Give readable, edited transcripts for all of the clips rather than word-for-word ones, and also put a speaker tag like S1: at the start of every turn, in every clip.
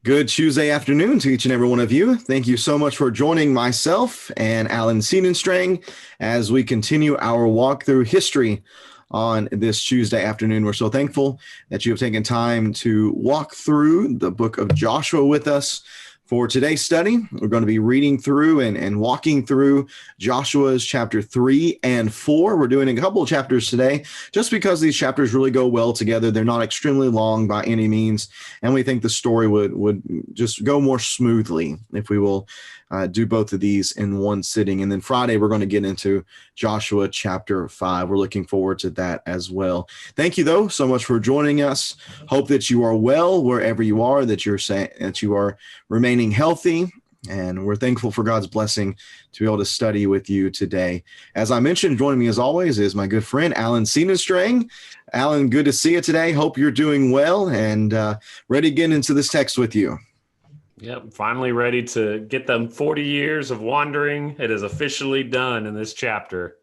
S1: Good Tuesday afternoon to each and every one of you. Thank you so much for joining myself and Alan Seenenstrang as we continue our walk through history on this Tuesday afternoon. We're so thankful that you have taken time to walk through the book of Joshua with us. For today's study, we're going to be reading through and walking through Joshua's chapter 3 and 4. We're doing a couple of chapters today just because these chapters really go well together. They're not extremely long by any means, and we think the story would just go more smoothly if we will do both of these in one sitting. And then Friday, we're going to get into Joshua chapter 5. We're looking forward to that as well. Thank you, though, so much for joining us. Hope that you are well wherever you are, that you are remaining healthy, and we're thankful for God's blessing to be able to study with you today. As I mentioned, joining me as always is my good friend Alan Seenenstrang. Alan, good to see you today. Hope you're doing well and ready to get into this text with you.
S2: Yep, finally ready to get them 40 years of wandering. It is officially done in this chapter.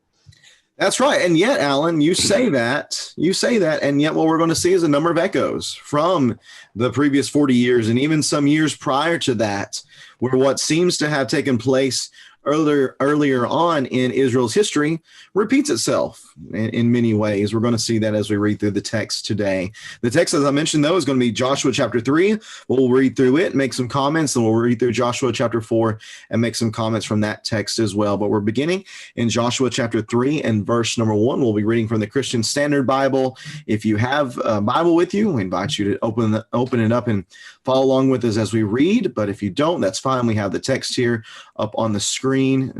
S1: That's right. And yet, Alan, you say that, and yet what we're going to see is a number of echoes from the previous 40 years and even some years prior to that, where what seems to have taken place earlier on in Israel's history repeats itself in many ways. We're going to see that as we read through the text today. The text, as I mentioned, though, is going to be Joshua chapter 3. We'll read through it, make some comments, and we'll read through Joshua chapter 4 and make some comments from that text as well. But we're beginning in Joshua chapter 3 and verse number 1. We'll be reading from the Christian Standard Bible. If you have a Bible with you, we invite you to open it up and follow along with us as we read. But if you don't, that's fine. We have the text here up on the screen,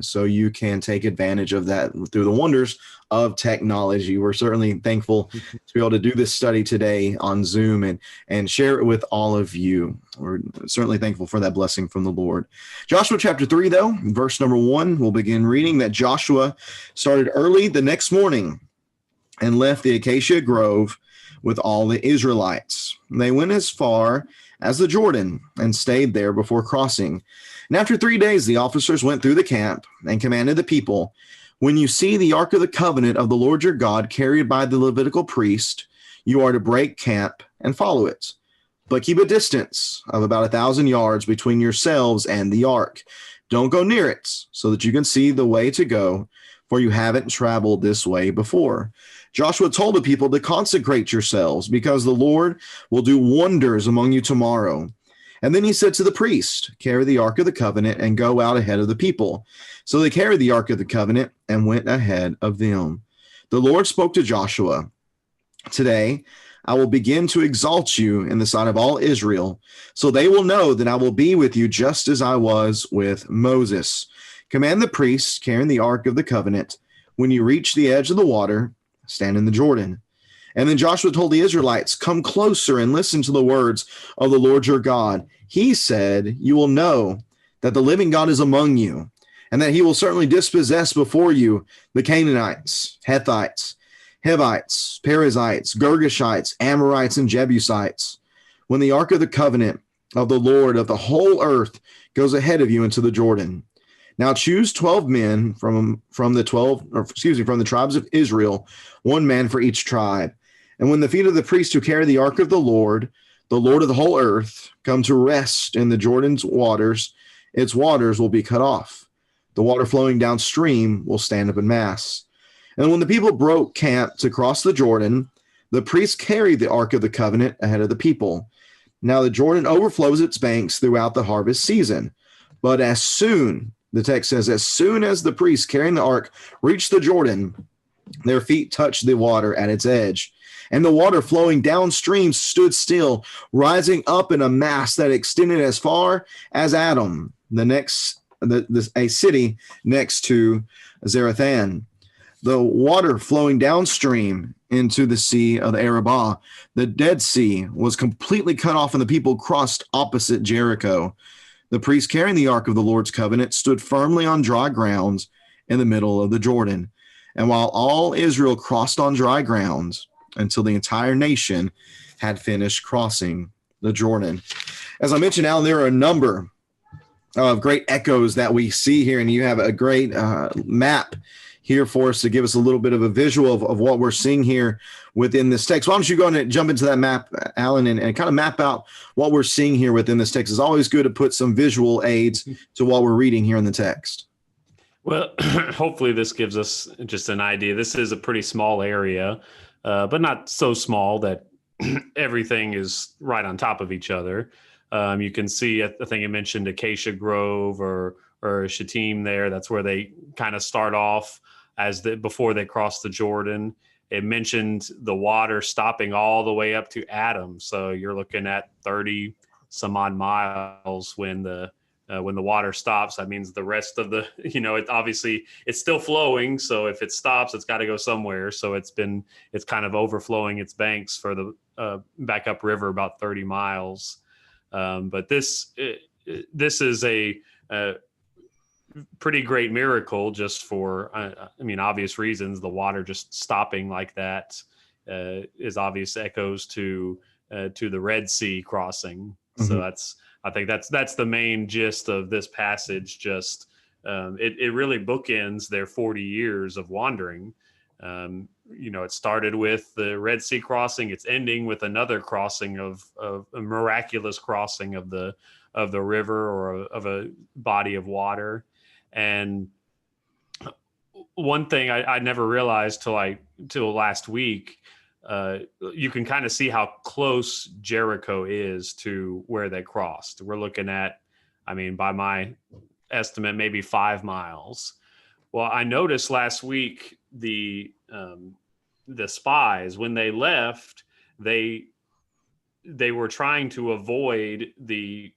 S1: so you can take advantage of that through the wonders of technology. We're certainly thankful to be able to do this study today on Zoom and share it with all of you. We're certainly thankful for that blessing from the Lord. Joshua chapter 3, though, verse number 1, we'll begin reading that Joshua started early the next morning and left the acacia grove with all the Israelites. They went as far as the Jordan and stayed there before crossing. And after 3 days, the officers went through the camp and commanded the people, "When you see the ark of the covenant of the Lord your God carried by the Levitical priest, you are to break camp and follow it. But keep a distance of about 1,000 yards between yourselves and the ark. Don't go near it so that you can see the way to go, for you haven't traveled this way before." Joshua told the people to consecrate yourselves because the Lord will do wonders among you tomorrow. And then he said to the priest, "Carry the ark of the covenant and go out ahead of the people." So they carried the ark of the covenant and went ahead of them. The Lord spoke to Joshua, "Today I will begin to exalt you in the sight of all Israel, so they will know that I will be with you just as I was with Moses. Command the priests carrying the ark of the covenant, when you reach the edge of the water, stand in the Jordan." And then Joshua told the Israelites, "Come closer and listen to the words of the Lord your God. He said, you will know that the living God is among you, and that he will certainly dispossess before you the Canaanites, Hittites, Hivites, Perizzites, Girgashites, Amorites, and Jebusites, when the ark of the covenant of the Lord of the whole earth goes ahead of you into the Jordan. Now choose 12 men from the tribes of Israel, one man for each tribe. And when the feet of the priests who carry the ark of the Lord of the whole earth, come to rest in the Jordan's waters, its waters will be cut off. The water flowing downstream will stand up in mass. And when the people broke camp to cross the Jordan, the priests carried the ark of the covenant ahead of the people. Now the Jordan overflows its banks throughout the harvest season. But the text says, as soon as the priests carrying the ark reached the Jordan, their feet touched the water at its edge. And the water flowing downstream stood still, rising up in a mass that extended as far as Adam, a city next to Zarethan. The water flowing downstream into the Sea of the Arabah, the Dead Sea, was completely cut off, and the people crossed opposite Jericho. The priests carrying the ark of the Lord's covenant stood firmly on dry grounds in the middle of the Jordan. And while all Israel crossed on dry grounds until the entire nation had finished crossing the Jordan. As I mentioned, Alan, there are a number of great echoes that we see here, and you have a great map here for us to give us a little bit of a visual of what we're seeing here within this text. Why don't you go and jump into that map, Alan, and kind of map out what we're seeing here within this text. It's always good to put some visual aids to what we're reading here in the text.
S2: Well, hopefully this gives us just an idea. This is a pretty small area, but not so small that everything is right on top of each other. You can see, I think I mentioned Acacia Grove or Shittim there. That's where they kind of start off before they cross the Jordan. It mentioned the water stopping all the way up to Adam. So you're looking at 30 some odd miles when the water stops. That means the rest of the, it's still flowing. So if it stops, it's got to go somewhere. So it's kind of overflowing its banks for the back up river about 30 miles. But this is a pretty great miracle just for, obvious reasons. The water just stopping like that is obvious echoes to the Red Sea crossing. Mm-hmm. So I think that's the main gist of this passage. Just it really bookends their 40 years of wandering. It started with the Red Sea crossing. It's ending with another crossing of a miraculous crossing of the river or of a body of water. And one thing I never realized till last week, you can kind of see how close Jericho is to where they crossed. We're looking at, by my estimate, maybe 5 miles. Well, I noticed last week the spies, when they left, they were trying to avoid the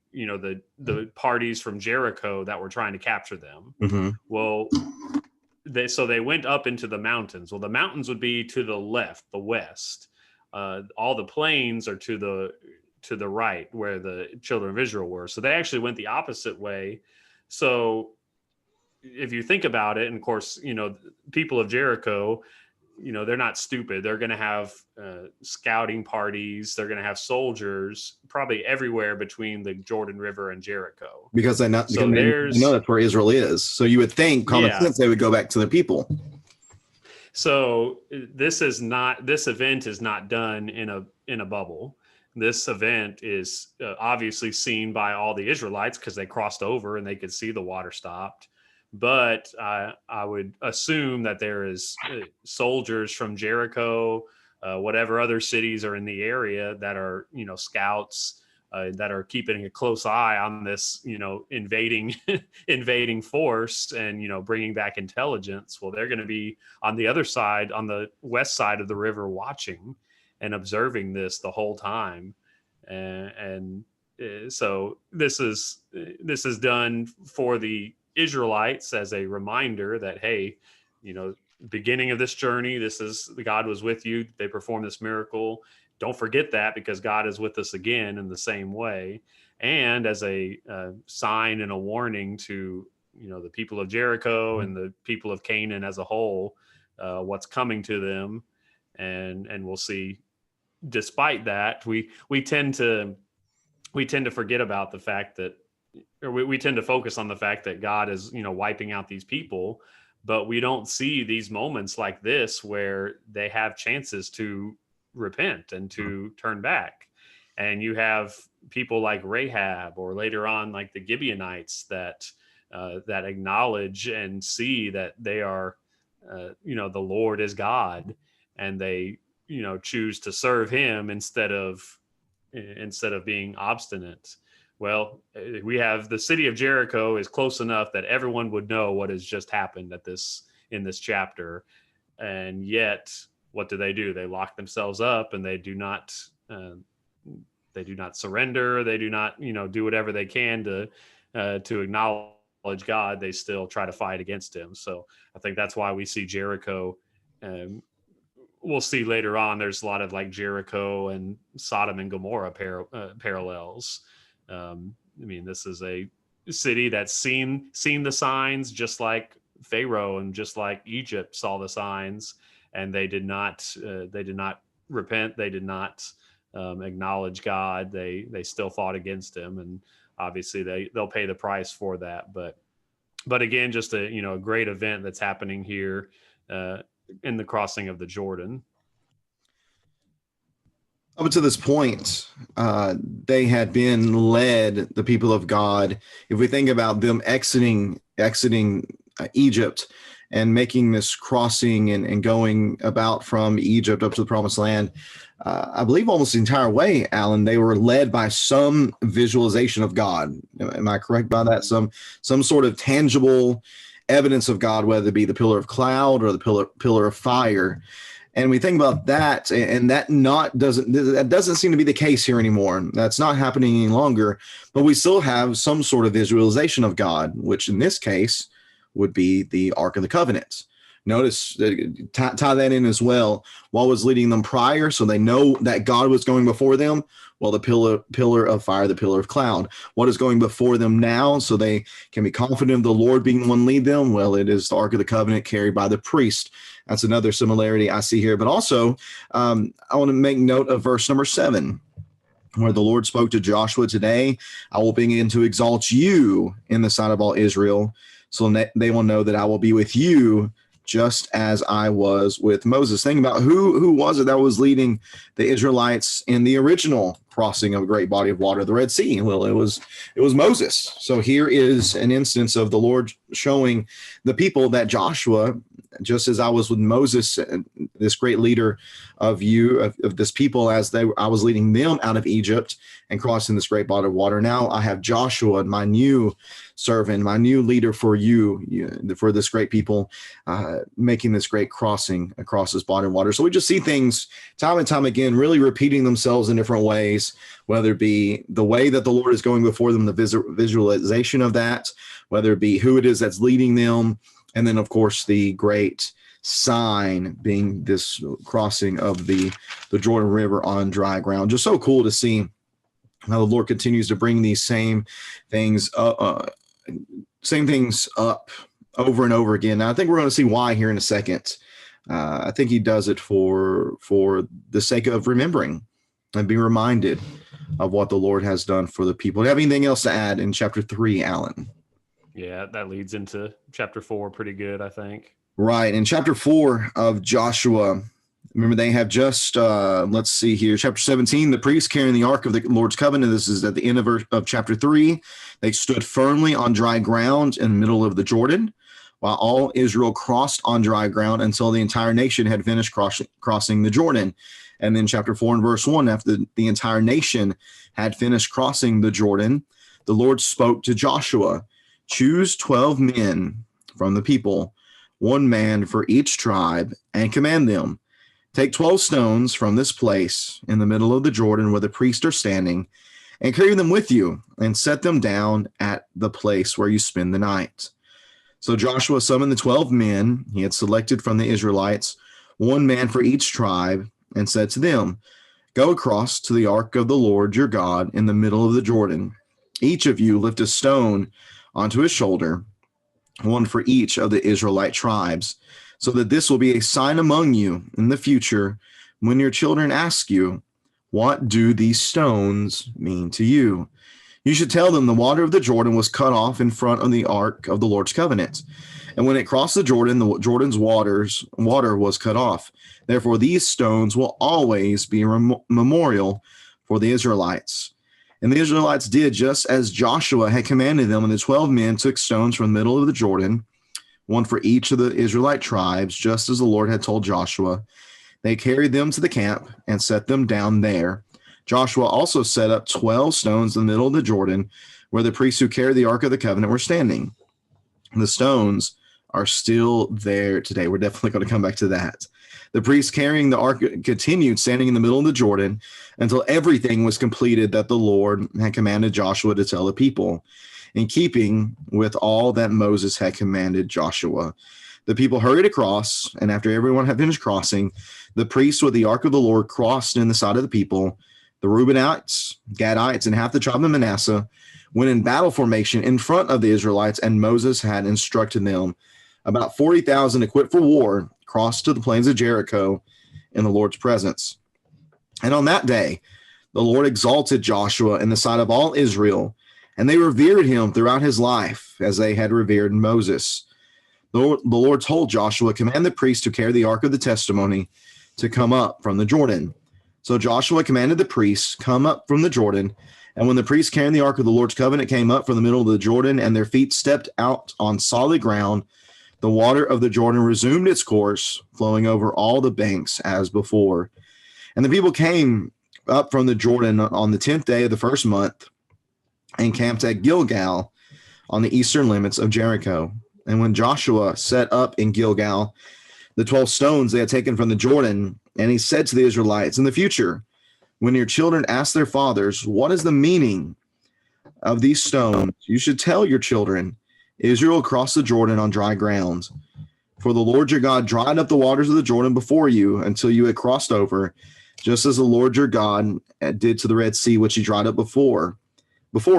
S2: parties from Jericho that were trying to capture them. Mm-hmm. Well, they went up into the mountains. Well, the mountains would be to the left, the west. All the plains are to the right, where the children of Israel were. So they actually went the opposite way. So if you think about it, and of course, people of Jericho, they're not stupid. They're going to have scouting parties. They're going to have soldiers probably everywhere between the Jordan River and Jericho.
S1: Because they know that's where Israel is. So you would think, common sense, they would go back to their people.
S2: So this event is not done in a bubble. This event is obviously seen by all the Israelites because they crossed over and they could see the water stopped. But I would assume that there is soldiers from Jericho, whatever other cities are in the area that are, scouts that are keeping a close eye on this, invading force and, bringing back intelligence. Well, they're going to be on the other side, on the west side of the river, watching and observing this the whole time. So this is done for the Israelites as a reminder that, hey, beginning of this journey, God was with you. They performed this miracle. Don't forget that, because God is with us again in the same way. And as a sign and a warning to, the people of Jericho and the people of Canaan as a whole, what's coming to them. And we'll see, despite that, we tend to forget about the fact that, or we tend to focus on the fact that God is, wiping out these people, but we don't see these moments like this where they have chances to repent and to turn back. And you have people like Rahab, or later on, like the Gibeonites, that acknowledge and see that they are, the Lord is God, and they, choose to serve him instead of being obstinate. Well, we have the city of Jericho is close enough that everyone would know what has just happened in this chapter. And yet, what do? They lock themselves up, and they do not surrender. They do not, do whatever they can to acknowledge God. They still try to fight against him. So I think that's why we see Jericho. We'll see later on, there's a lot of like Jericho and Sodom and Gomorrah parallels. This is a city that's seen the signs, just like Pharaoh and just like Egypt saw the signs, and they did not repent. They did not acknowledge God. They still fought against him, and obviously they'll pay the price for that. But But again, just a great event that's happening here in the crossing of the Jordan.
S1: Up to this point, they had been led, the people of God. If we think about them exiting Egypt and making this crossing and going about from Egypt up to the Promised Land, I believe almost the entire way, Alan, they were led by some visualization of God. Am I correct by that? Some sort of tangible evidence of God, whether it be the pillar of cloud or the pillar of fire. And we think about that, and that doesn't seem to be the case here anymore. That's not happening any longer. But we still have some sort of visualization of God, which in this case would be the Ark of the Covenant. Notice, tie that in as well. What was leading them prior, so they know that God was going before them? Well, the pillar of fire, the pillar of cloud. What is going before them now, so they can be confident of the Lord being the one lead them? Well, it is the Ark of the Covenant carried by the priest. That's another similarity I see here. But also, I want to make note of verse number 7, where the Lord spoke to Joshua, today I will begin to exalt you in the sight of all Israel, so they will know that I will be with you just as I was with Moses. Think about who was it that was leading the Israelites in the original crossing of a great body of water, the Red Sea? Well, it was Moses. So here is an instance of the Lord showing the people that Joshua, just as I was with Moses, this great leader of this people, as I was leading them out of Egypt and crossing this great body of water. Now I have Joshua, my new servant, my new leader for for this great people, making this great crossing across this body of water. So we just see things time and time again, really repeating themselves in different ways, whether it be the way that the Lord is going before them, the visualization of that, whether it be who it is that's leading them, and then, of course, the great sign being this crossing of the Jordan River on dry ground. Just so cool to see how the Lord continues to bring these same things up over and over again. Now, I think we're going to see why here in a second. I think he does it for the sake of remembering and being reminded of what the Lord has done for the people. Do you have anything else to add in chapter 3, Alan?
S2: Yeah, that leads into chapter 4 pretty good, I think. Right.
S1: In chapter 4 of Joshua, remember they have just, let's see here, chapter 17, the priests carrying the Ark of the Lord's Covenant. This is at the end of chapter 3. They stood firmly on dry ground in the middle of the Jordan, while all Israel crossed on dry ground until the entire nation had finished crossing the Jordan. And then chapter 4 and verse 1, after the entire nation had finished crossing the Jordan, the Lord spoke to Joshua, choose 12 men from the people, one man for each tribe, and command them, take 12 stones from this place in the middle of the Jordan where the priests are standing, and carry them with you, and set them down at the place where you spend the night. So Joshua summoned the 12 men he had selected from the Israelites, one man for each tribe, and said to them, go across to the ark of the Lord your God in the middle of the Jordan. Each of you lift a stone onto his shoulder, one for each of the Israelite tribes, so that this will be a sign among you in the future when your children ask you, what do these stones mean to you? You should tell them the water of the Jordan was cut off in front of the ark of the Lord's covenant. And when it crossed the Jordan's water was cut off. Therefore, these stones will always be a memorial for the Israelites. And the Israelites did just as Joshua had commanded them, and the 12 men took stones from the middle of the Jordan, one for each of the Israelite tribes, just as the Lord had told Joshua. They carried them to the camp and set them down there. Joshua also set up 12 stones in the middle of the Jordan, where the priests who carried the Ark of the Covenant were standing. The stones are still there today. We're definitely going to come back to that. The priests carrying the ark continued standing in the middle of the Jordan until everything was completed that the Lord had commanded Joshua to tell the people, in keeping with all that Moses had commanded Joshua. The people hurried across, and after everyone had finished crossing, the priests with the ark of the Lord crossed in the sight of the people. The Reubenites, Gadites, and half the tribe of Manasseh went in battle formation in front of the Israelites, and Moses had instructed them. About 40,000 equipped for war crossed to the plains of Jericho in the Lord's presence. And on that day, the Lord exalted Joshua in the sight of all Israel, And they revered him throughout his life as they had revered Moses. The Lord told Joshua, command the priests to carry the ark of the testimony to come up from the Jordan. So Joshua commanded the priests, come up from the Jordan. And when the priests carrying the ark of the Lord's covenant came up from the middle of the Jordan and their feet stepped out on solid ground, the water of the Jordan resumed its course, flowing over all the banks as before. And the people came up from the Jordan on the 10th day of the first month and camped at Gilgal on the eastern limits of Jericho. And when Joshua set up in Gilgal the 12 stones they had taken from the Jordan, and he said to the Israelites, in the future, when your children ask their fathers, what is the meaning of these stones, you should tell your children, Israel crossed the Jordan on dry ground. For the Lord your God dried up the waters of the Jordan before you until you had crossed over, just as the Lord your God did to the Red Sea, which he dried up before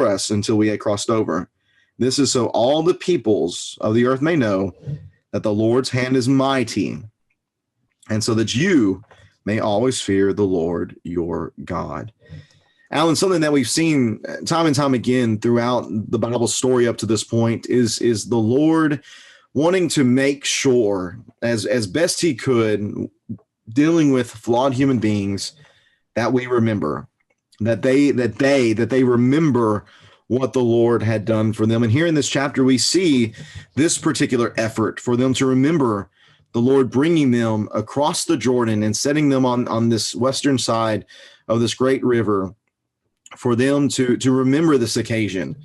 S1: us until we had crossed over. This is so all the peoples of the earth may know that the Lord's hand is mighty, and so that you may always fear the Lord your God. Alan, something that we've seen time and time again throughout the Bible story up to this point is the Lord wanting to make sure, as best he could, dealing with flawed human beings, that we remember, that they remember what the Lord had done for them. And here in this chapter, we see this particular effort for them to remember the Lord bringing them across the Jordan and setting them on this western side of this great river for them to remember this occasion.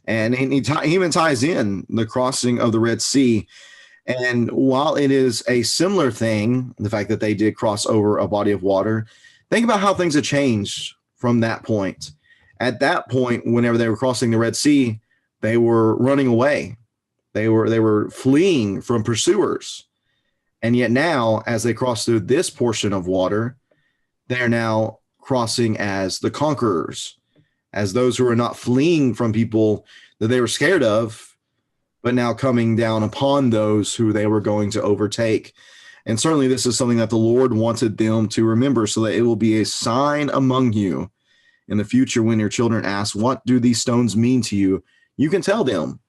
S1: And he even ties in the crossing of the Red Sea. And while it is a similar thing, the fact that they did cross over a body of water, think about how things have changed from that point. At that point, whenever they were crossing the Red Sea, they were running away. They were fleeing from pursuers. And yet now, as they cross through this portion of water, they're now crossing as the conquerors, as those who are not fleeing from people that they were scared of, but now coming down upon those who they were going to overtake. And certainly this is something that the Lord wanted them to remember, so that it will be a sign among you in the future when your children ask, what do these stones mean to you? You can tell them.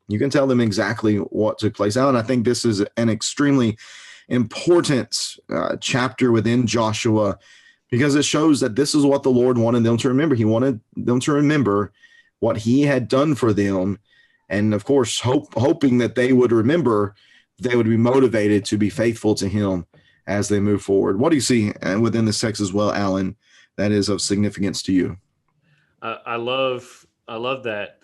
S1: You can tell them exactly what took place. Now, and I think this is an extremely important chapter within Joshua, because it shows that this is what the Lord wanted them to remember. He wanted them to remember what he had done for them. And of course, hoping that they would remember, they would be motivated to be faithful to him as they move forward. What do you see within this text as well, Alan, that is of significance to you?
S2: I love that,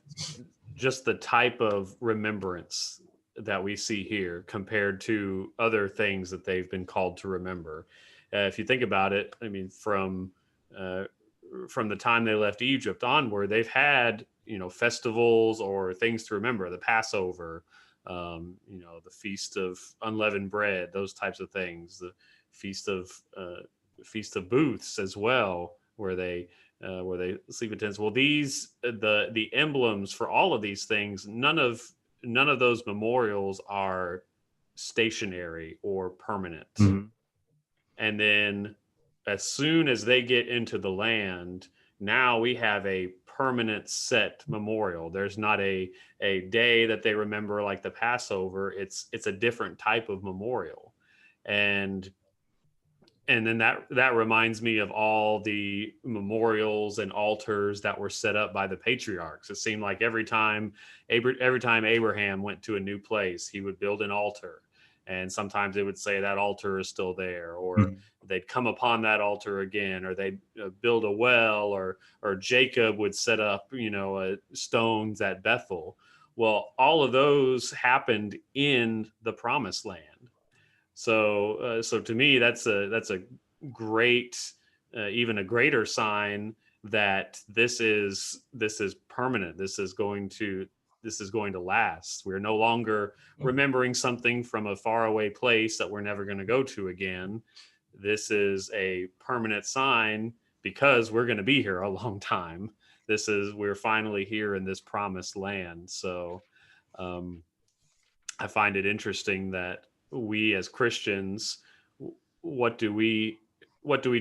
S2: just the type of remembrance that we see here compared to other things that they've been called to remember. If you think about it, I mean, from the time they left Egypt onward, they've had, festivals or things to remember, the Passover, the Feast of Unleavened Bread, those types of things, the Feast of Booths as well, where they sleep in tents. Well, the emblems for all of these things, none of those memorials are stationary or permanent. Mm-hmm. And then as soon as they get into the land, now we have a permanent set memorial. There's not a day that they remember like the Passover. It's a different type of memorial. And then that reminds me of all the memorials and altars that were set up by the patriarchs. It seemed like every time Abraham went to a new place, he would build an altar. And sometimes they would say that altar is still there, or they'd come upon that altar again, or they'd build a well, or Jacob would set up, stones at Bethel. Well, all of those happened in the Promised Land. So to me, that's a great, even a greater sign that this is permanent. This is going to last. We're no longer remembering something from a faraway place that we're never going to go to again. This is a permanent sign because we're going to be here a long time. We're finally here in this promised land. So I find it interesting that we as Christians, what do we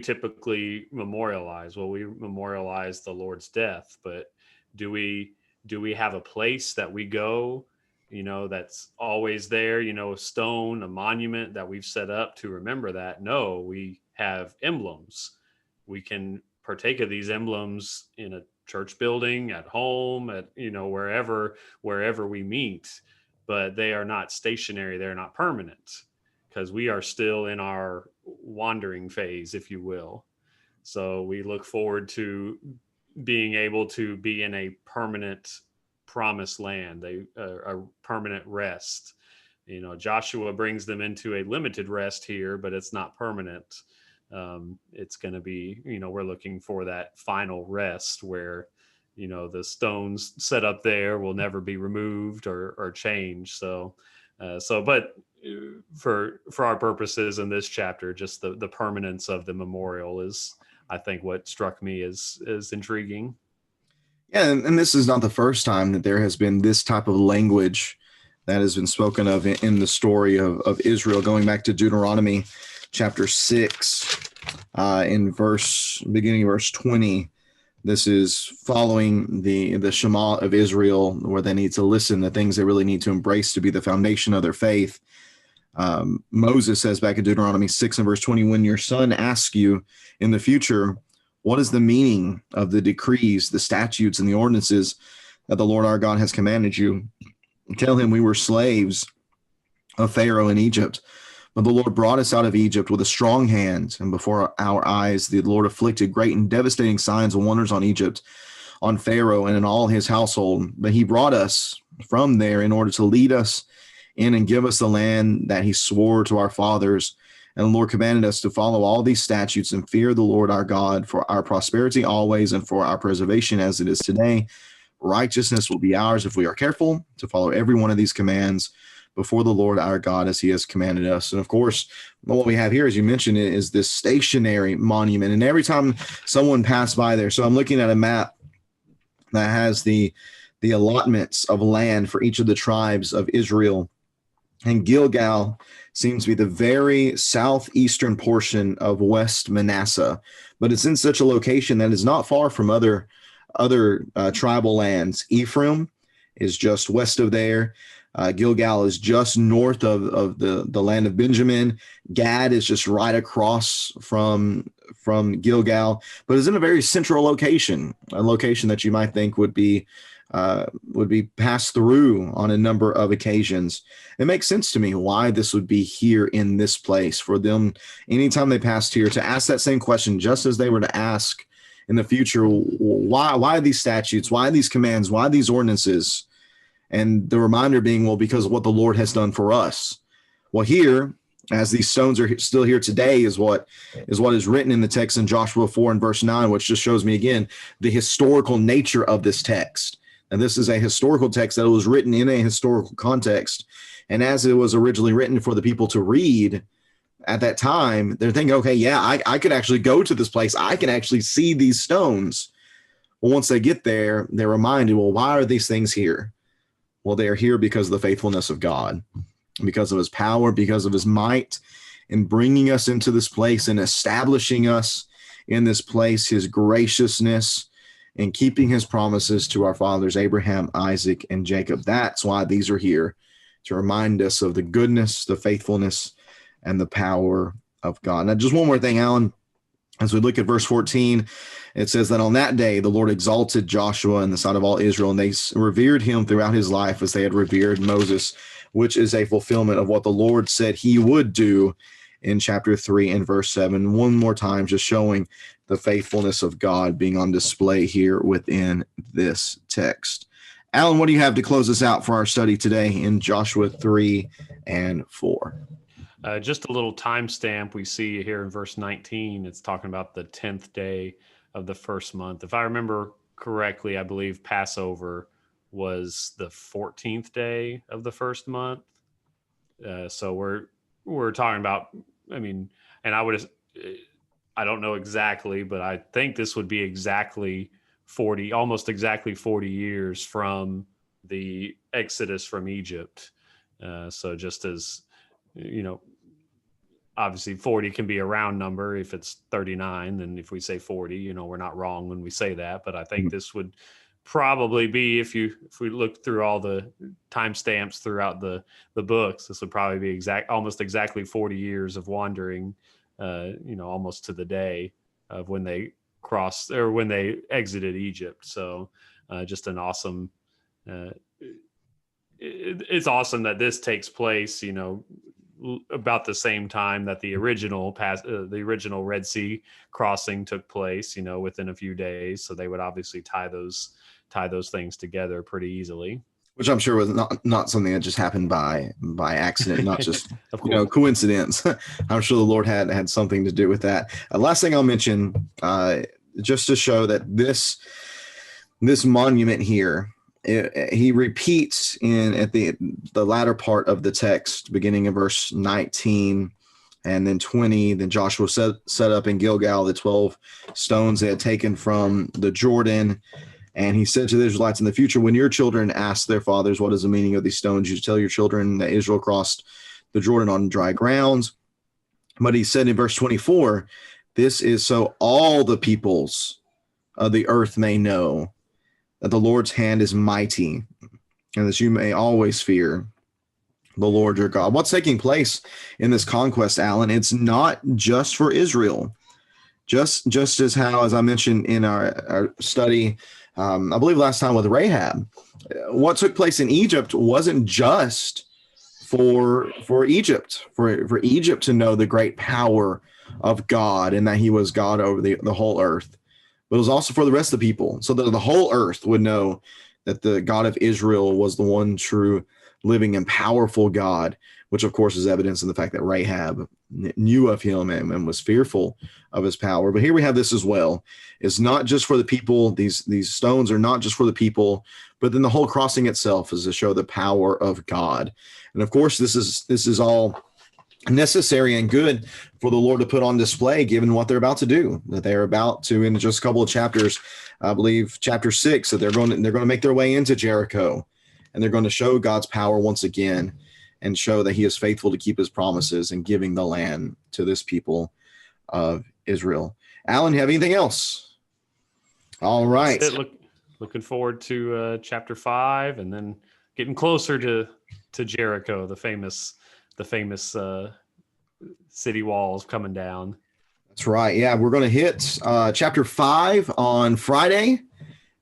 S2: typically memorialize? Well, we memorialize the Lord's death, but do we Do we have a place that we go, that's always there, a stone, a monument that we've set up to remember that? No, we have emblems. We can partake of these emblems in a church building, at home, at, wherever we meet, but they are not stationary. They're not permanent, because we are still in our wandering phase, if you will. So we look forward to being able to be in a permanent promised land, a permanent rest. Joshua brings them into a limited rest here, but it's not permanent. It's going to be, we're looking for that final rest where, the stones set up there will never be removed or changed. But for our purposes in this chapter, just the permanence of the memorial is, I think, what struck me as intriguing.
S1: Yeah, and this is not the first time that there has been this type of language that has been spoken of in the story of Israel, going back to Deuteronomy chapter 6, beginning of verse 20. This is following the Shema of Israel, where they need to listen, the things they really need to embrace to be the foundation of their faith. Moses says back in Deuteronomy 6 and verse 20, when your son asks you in the future, what is the meaning of the decrees, the statutes, and the ordinances that the Lord our God has commanded you? Tell him we were slaves of Pharaoh in Egypt, but the Lord brought us out of Egypt with a strong hand, and before our eyes the Lord afflicted great and devastating signs and wonders on Egypt, on Pharaoh, and in all his household. But he brought us from there in order to lead us in and give us the land that he swore to our fathers. And the Lord commanded us to follow all these statutes and fear the Lord our God for our prosperity always and for our preservation as it is today. Righteousness will be ours if we are careful to follow every one of these commands before the Lord our God as he has commanded us. And of course, what we have here, as you mentioned, is this stationary monument. And every time someone passed by there, so I'm looking at a map that has the allotments of land for each of the tribes of Israel. And Gilgal seems to be the very southeastern portion of West Manasseh, but it's in such a location that is not far from other tribal lands. Ephraim is just west of there. Gilgal is just north of the land of Benjamin. Gad is just right across from Gilgal, but is in a very central location, a location that you might think would be passed through on a number of occasions. It makes sense to me why this would be here in this place for them anytime they passed here to ask that same question, just as they were to ask in the future, why these statutes, why these commands, why these ordinances? And the reminder being, well, because of what the Lord has done for us. Well, here, as these stones are still here today, is what is written in the text in Joshua 4 and verse 9, which just shows me again the historical nature of this text. And this is a historical text that was written in a historical context. And as it was originally written for the people to read at that time, they're thinking, okay, yeah, I could actually go to this place. I can actually see these stones. Well, once they get there, they're reminded, well, why are these things here? Well, they are here because of the faithfulness of God, because of his power, because of his might in bringing us into this place and establishing us in this place, his graciousness in keeping his promises to our fathers, Abraham, Isaac, and Jacob. That's why these are here, to remind us of the goodness, the faithfulness, and the power of God. Now, just one more thing, Alan. As we look at verse 14, it says that on that day, the Lord exalted Joshua in the sight of all Israel, and they revered him throughout his life as they had revered Moses, which is a fulfillment of what the Lord said he would do in chapter 3 and verse 7. One more time, just showing the faithfulness of God being on display here within this text. Alan, what do you have to close us out for our study today in Joshua 3 and 4?
S2: Just a little timestamp we see here in verse 19. It's talking about the 10th day of the first month. If I remember correctly, I believe Passover was the 14th day of the first month. So we're talking about, and I don't know exactly, but I think this would be almost exactly 40 years from the Exodus from Egypt. So just as, obviously 40 can be a round number. If it's 39, then if we say 40, we're not wrong when we say that. But I think this would probably be, if we look through all the timestamps throughout the books, this would probably be almost exactly 40 years of wandering, almost to the day of when they crossed, or when they exited Egypt. So just an awesome, it's awesome that this takes place, about the same time that the original Red Sea crossing took place, within a few days. So they would obviously tie those things together pretty easily.
S1: Which I'm sure was not something that just happened by accident, not just
S2: Of course.
S1: Coincidence. I'm sure the Lord had something to do with that. Last thing I'll mention, just to show that this monument here, he repeats at the latter part of the text, beginning in verse 19 and then 20. Then Joshua set up in Gilgal the 12 stones they had taken from the Jordan. And he said to the Israelites, in the future, when your children ask their fathers, what is the meaning of these stones, you tell your children that Israel crossed the Jordan on dry grounds. But he said in verse 24, this is so all the peoples of the earth may know that the Lord's hand is mighty, and that you may always fear the Lord your God. What's taking place in this conquest, Alan? It's not just for Israel. Just as how, as I mentioned in our study, I believe last time with Rahab, what took place in Egypt wasn't just for Egypt, for Egypt to know the great power of God and that he was God over the whole earth. But it was also for the rest of the people, so that the whole earth would know that the God of Israel was the one true, living, and powerful God, which of course is evidence in the fact that Rahab knew of him and was fearful of his power. But here we have this as well. It's not just for the people. These stones are not just for the people, but then the whole crossing itself is to show the power of God. And of course, this is all necessary and good for the Lord to put on display, given what they're about to do, that they're about to, in just a couple of chapters, I believe chapter 6, that they're going to make their way into Jericho, and they're going to show God's power once again and show that he is faithful to keep his promises and giving the land to this people of Israel. Alan, you have anything else? All right.
S2: Looking forward to chapter 5, and then getting closer to Jericho, the famous city walls coming down.
S1: That's right. Yeah, we're going to hit chapter 5 on Friday.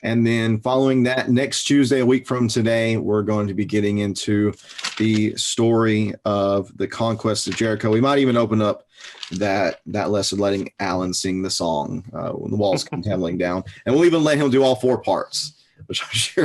S1: And then following that, next Tuesday, a week from today, we're going to be getting into the story of the conquest of Jericho. We might even open up that lesson, letting Alan sing the song when the walls come tumbling down. And we'll even let him do all 4 parts, which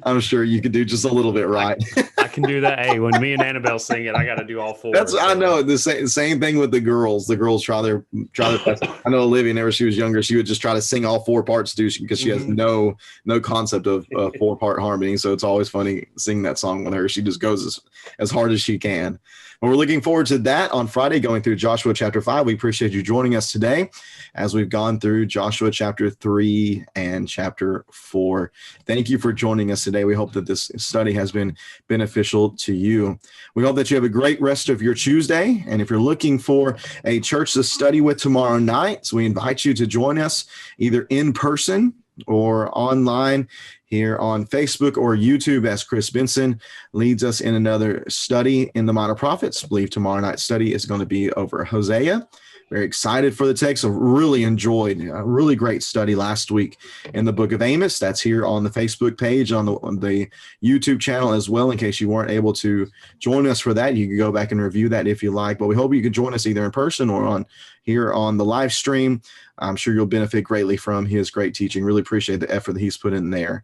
S1: I'm sure you could do just a little bit, right?
S2: I can do that. Hey, when me and Annabelle sing it, I got to do all 4.
S1: I know the same thing with the girls. The girls try their best. I know Olivia, whenever she was younger, she would just try to sing all 4 parts too, because she has no concept of 4-part harmony. So it's always funny singing that song with her. She just goes as hard as she can. And we're looking forward to that on Friday, going through Joshua chapter 5. We appreciate you joining us today as we've gone through Joshua chapter 3 and chapter 4. Thank you for joining us today. We hope that this study has been beneficial to you. We hope that you have a great rest of your Tuesday. And if you're looking for a church to study with tomorrow night, so we invite you to join us either in person or online here on Facebook or YouTube, as Chris Benson leads us in another study in the Minor Prophets. I believe tomorrow night's study is going to be over Hosea. Very excited for the text. I really enjoyed a really great study last week in the book of Amos. That's here on the Facebook page, on the YouTube channel as well. In case you weren't able to join us for that, you can go back and review that if you like. But we hope you can join us either in person or here on the live stream. I'm sure you'll benefit greatly from his great teaching. Really appreciate the effort that he's put in there.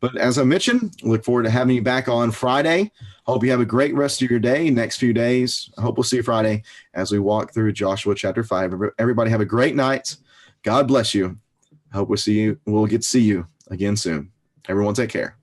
S1: But as I mentioned, look forward to having you back on Friday. Hope you have a great rest of your day, next few days. I hope we'll see you Friday as we walk through Joshua chapter 5. Everybody have a great night. God bless you. I hope we'll get to see you again soon. Everyone take care.